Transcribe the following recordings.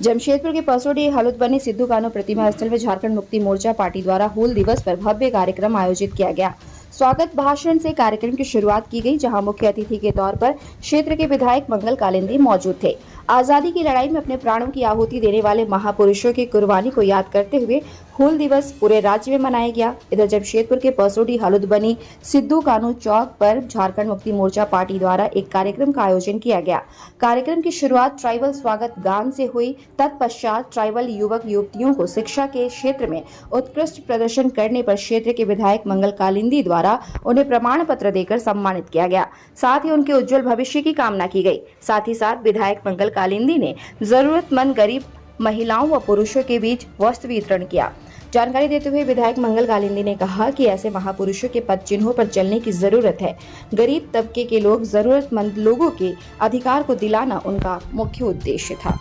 जमशेदपुर के पसोडी हलुद बनी सिद्धू कान्हू प्रतिमा स्थल में झारखंड मुक्ति मोर्चा पार्टी द्वारा हूल दिवस पर भव्य कार्यक्रम आयोजित किया गया। स्वागत भाषण से कार्यक्रम की शुरुआत की गई, जहां मुख्य अतिथि के तौर पर क्षेत्र के विधायक मंगल कालिंदी मौजूद थे। आजादी की लड़ाई में अपने प्राणों की आहुति देने वाले महापुरुषों की कुर्बानी को याद करते हुए हूल दिवस पूरे राज्य में मनाया गया। इधर जमशेदपुर के पसोडी हलुद बनी सिद्धू कान्हू चौक पर झारखंड मुक्ति मोर्चा पार्टी द्वारा एक कार्यक्रम का आयोजन किया गया। कार्यक्रम की शुरुआत ट्राइबल स्वागत गान से हुई। तत्पश्चात ट्राइबल युवक युवतियों को शिक्षा के क्षेत्र में उत्कृष्ट प्रदर्शन करने पर क्षेत्र के विधायक मंगल कालिंदी द्वारा उन्हें प्रमाण पत्र देकर सम्मानित किया गया। साथ ही उनके उज्जवल भविष्य की कामना की गई। साथ ही साथ विधायक मंगल कालिंदी ने जरूरतमंद गरीब महिलाओं व पुरुषों के बीच वस्त्र वितरण किया। जानकारी देते हुए विधायक मंगल कालिंदी ने कहा कि ऐसे महापुरुषों के पद चिन्हों पर चलने की जरूरत है। गरीब तबके के लोग, जरूरतमंद लोगों के अधिकार को दिलाना उनका मुख्य उद्देश्य था।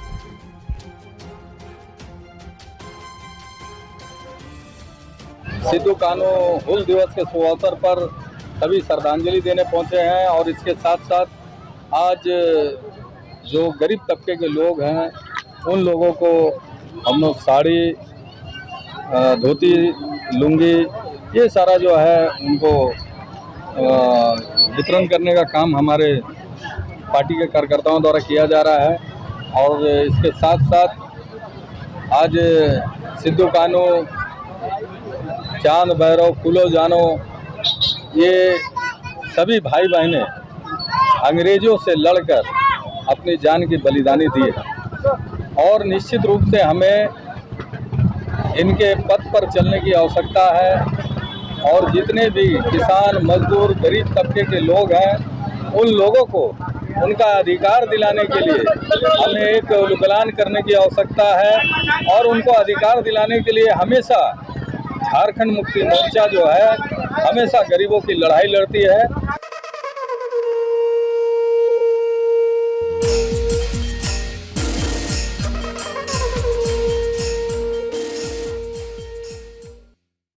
सिद्धू कान्हू हूल दिवस के शुभ अवसर पर सभी श्रद्धांजलि देने पहुंचे हैं और इसके साथ साथ आज जो गरीब तबके के लोग हैं उन लोगों को हम लोग साड़ी, धोती, लुंगी ये सारा जो है उनको वितरण करने का काम हमारे पार्टी के कार्यकर्ताओं द्वारा किया जा रहा है। और इसके साथ साथ आज सिद्धू कान्हू, चांद भैरव, फूलो जानो ये सभी भाई बहनें अंग्रेजों से लड़कर अपनी जान की बलिदानी दी है और निश्चित रूप से हमें इनके पथ पर चलने की आवश्यकता है। और जितने भी किसान, मजदूर, गरीब तबके के लोग हैं उन लोगों को उनका अधिकार दिलाने के लिए हमें एक उलगलान करने की आवश्यकता है। और उनको अधिकार दिलाने के लिए हमेशा झारखंड मुक्ति मोर्चा जो है हमेशा गरीबों की लड़ाई लड़ती है